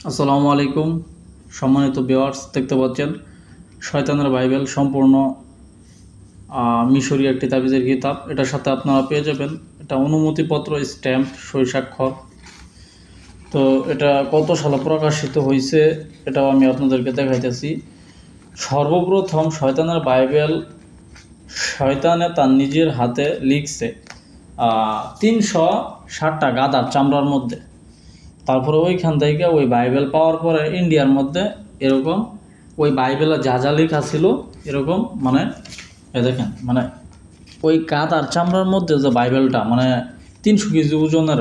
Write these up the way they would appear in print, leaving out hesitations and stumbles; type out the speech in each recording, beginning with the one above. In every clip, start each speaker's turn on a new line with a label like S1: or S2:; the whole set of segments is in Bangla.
S1: আসসালামু আলাইকুম সম্মানিত ভিউয়ার্স, দেখতে পাচ্ছেন শয়তানের বাইবেল সম্পূর্ণ মিশরীয় একটি তাবিজের কিতাব। এটার সাথে আপনারা পেয়ে যাবেন এটা অনুমতিপত্র, স্ট্যাম্প, সই স্বাক্ষর। তো এটা কত সালে প্রকাশিত হয়েছে এটাও আমি আপনাদেরকে দেখাইতেছি। সর্বপ্রথম শয়তানের বাইবেল শয়তানে তার নিজের হাতে লিখছে 360টা গাধার চামড়ার মধ্যে। তারপরে ওইখান থেকে ওই বাইবেল পাওয়ার পরে ইন্ডিয়ার মধ্যে এরকম ওই বাইবেলে যা যা লেখা ছিল এরকম মানে দেখেন মানে ওই গাধার চামড়ার মধ্যে যে বাইবেলটা মানে 300 কেজি ওজনের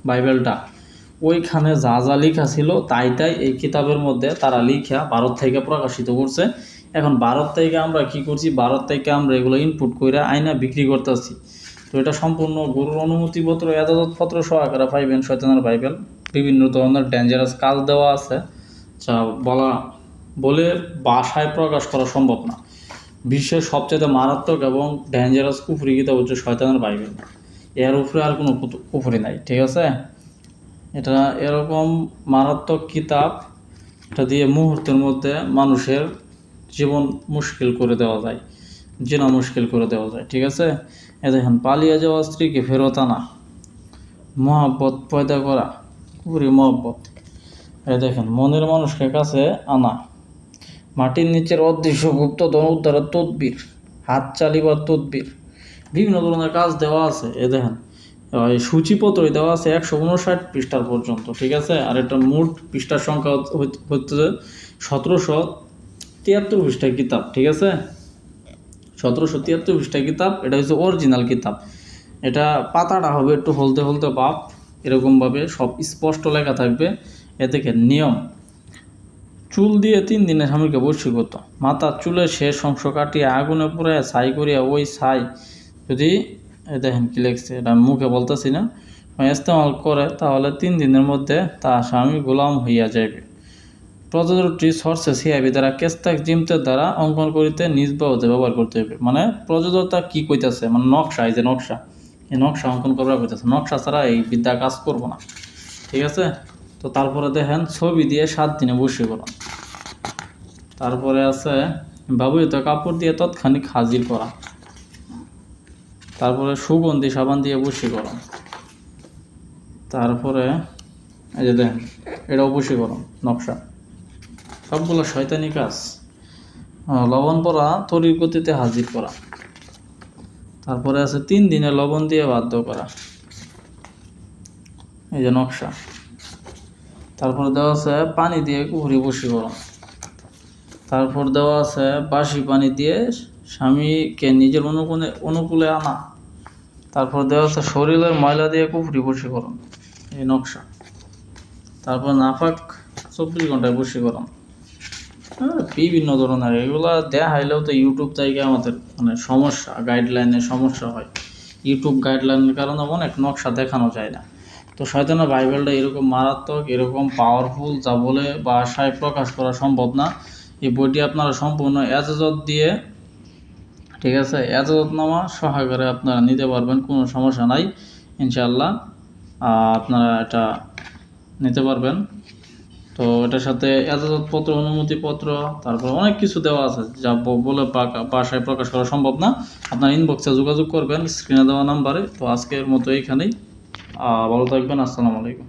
S1: বাইবেলটা, ওইখানে যা যা লেখা ছিল তাই এই কিতাবের মধ্যে তারা লিখা ভারত থেকে প্রকাশিত করছে। এখন ভারত থেকে আমরা কি করছি, ভারত থেকে আমরা এগুলো ইনপুট করে আইনা বিক্রি করতেছি। তো এটা সম্পূর্ণ গুরুর অনুমতিপত্র, এজাজতপত্র সহকারে পাইবেন শয়তানের বাইবেল। বিভিন্ন ধরনের ডেঞ্জারাস কাজ দেওয়া আছে যা বলে ভাষায় প্রকাশ করা সম্ভব না। বিশ্বের সবচেয়ে মারাত্মক এবং ডেঞ্জারাস কুফরি কিতাব হচ্ছে শয়তানের বাইবেল। এর উপরে আর কোনো কুফরি নাই, ঠিক আছে? এটা এরকম মারাত্মক কিতাব, এটা দিয়ে মুহূর্তের মধ্যে মানুষের জীবন মুশকিল করে দেওয়া যায়, জিনা মুশকিল করে দেওয়া যায়, ঠিক আছে? এ দেখেন, পালিয়ে যাওয়া স্ত্রীকে ফেরত আনা, মহব্বত পয়দা করা, কুফরি মহব্বত। এই দেখেন, মনের মানুষকে কাছে আনা, মাটির নিচের অদৃশ্য গুপ্তধন উদ্ধারের তদবির, হাত চালিবার তদবির, বিভিন্ন ধরনের কাজ দেওয়া আছে। এ দেখেন, এই সূচিপত্রই দেওয়া আছে 159 পৃষ্ঠার পর্যন্ত, ঠিক আছে? আর এটা মোট পৃষ্ঠার সংখ্যা হচ্ছে 1773 পৃষ্ঠার কিতাব, ঠিক আছে? 1773 পৃষ্ঠার কিতাব। এটা হচ্ছে অরিজিনাল কিতাব। এটা পাতাটা হবে একটু হলতে হলতে বাপ, এরকমভাবে সব স্পষ্ট লেখা থাকবে। এ থেকে নিয়ম: চুল দিয়ে 3 দিনের স্বামীকে বশীভূত, মাথার চুলের শেষ অংশ কাটিয়ে আগুনে পুড়ে ছাই করিয়া ওই ছাই যদি দেখেন কি লিখছে, এটা মুখে বলতেছি না, ইস্তেমাল করে তাহলে 3 দিনের মধ্যে তা স্বামী গোলাম হইয়া যাইবে। প্রযোজকটি সর্ষে সিআইবি দ্বারা কেস্তাক জিমতের দ্বারা অঙ্কন করিতে নিজ বাহুতে ব্যবহার করতে হবে। মানে প্রযোজকটা কি কইতাছে, মানে নকশা, এই যে নকশা, এই নকশা অঙ্কন করা কইতাছে। নকশা ছাড়া এই বিদ্যা কাজ করবো না, ঠিক আছে? তো তারপরে দেখেন, ছবি দিয়ে 7 দিনে বশীকরণ। তারপরে আছে ব্যবহৃত কাপড় দিয়ে তৎক্ষণিক হাজির করা। তারপরে সুগন্ধি সাবান দিয়ে বশীকরণ। তারপরে এই যে দেখেন, এটাও বশীকরণ নকশা, সবগুলো শয়তানি কাজ। লবণ পরা তড়িৎ গতিতে হাজির করা। তারপরে আছে 3 দিনে লবণ দিয়ে বাধ্য করা, এই যে নকশা। তারপরে দেওয়া আছে পানি দিয়ে কুহুরি বশীকরণ। তারপর দেওয়া আছে বাসি পানি দিয়ে স্বামীকে নিজের অনুকূলে আনা। তারপর দেওয়া আছে শরীরের ময়লা দিয়ে কুফরি বশীকরণ, এই নকশা। তারপর নাপাক 24 ঘন্টায় বশীকরণ। বিভিন্ন ধরনের এগুলা দেখাইলেও তো ইউটিউব থেকে আমাদের মানে সমস্যা, গাইডলাইনের সমস্যা হয়। ইউটিউব গাইডলাইনের কারণে অনেক নকশা দেখানো যায় না। তো শয়তানের বাইবেলটা এরকম মারাত্মক, এরকম পাওয়ারফুল, যা বলে ভাষায় প্রকাশ করা সম্ভব না। এই বইটি আপনারা সম্পূর্ণ এজাজত দিয়ে, ঠিক আছে, এজাজতনামা সহকারে আপনারা নিতে পারবেন, কোনো সমস্যা নাই ইনশাআল্লাহ। আপনারা এটা নিতে পারবেন। তো এটার সাথে এজাজতপত্র, অনুমতিপত্র, তারপর অনেক কিছু দেওয়া আছে যা বলে ভাষায় প্রকাশ করা সম্ভব না। আপনার ইনবক্সে যোগাযোগ করবেন স্ক্রিনে দেওয়া নাম্বারে। তো আজকের মতো এইখানেই, ভালো থাকবেন। আসসালামু আলাইকুম।